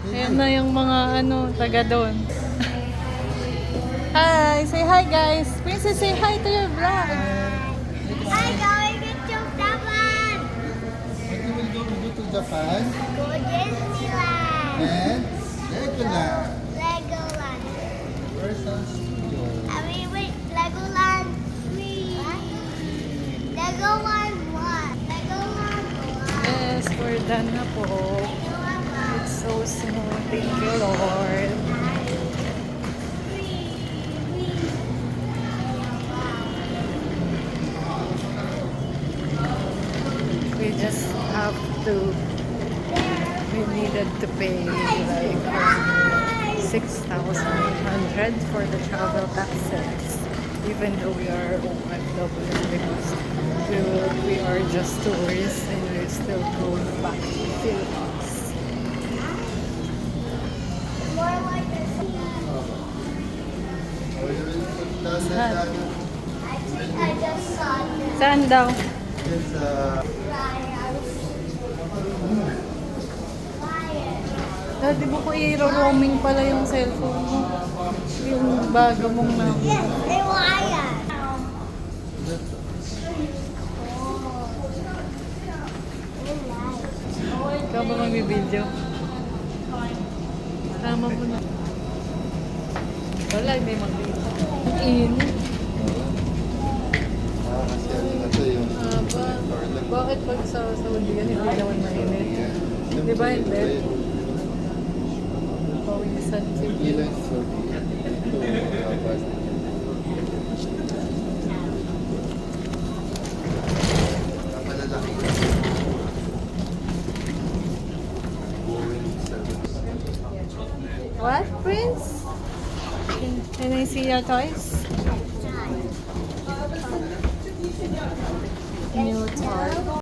Ayan na yung mga taga doon. Hi! Say hi guys! Princess, say hi to your vlog! Hi, going to Japan. When you will go to Japan Go Disneyland. and Legoland. Legoland. Person Studio. Wait, Legoland 3. Legoland 1. Legoland 1. Yes, we're done na po. It's so smooth. Thank you, Lord. We just have to, we needed to pay like 6,800 for the travel taxes, even though we are OFW, because we are just tourists and we're still going back to the Philippines. More like this. I think I just saw this. Saan daw? It's Dati mo ko i-roaming pala yung cellphone mo. Yung bago mong number. Yes, they wire. Ikaw ba magbibideo? Tama mo na. Wala, hindi magbibideo. Ang init. kasi ano na to yung Bakit pag sa Saudi yan, hindi naman mainit? Di ba hindi? Pawisan siya. ilan so ito tapos napalalaki Boeing 7. What, Prince? Can I see your toys? New toy.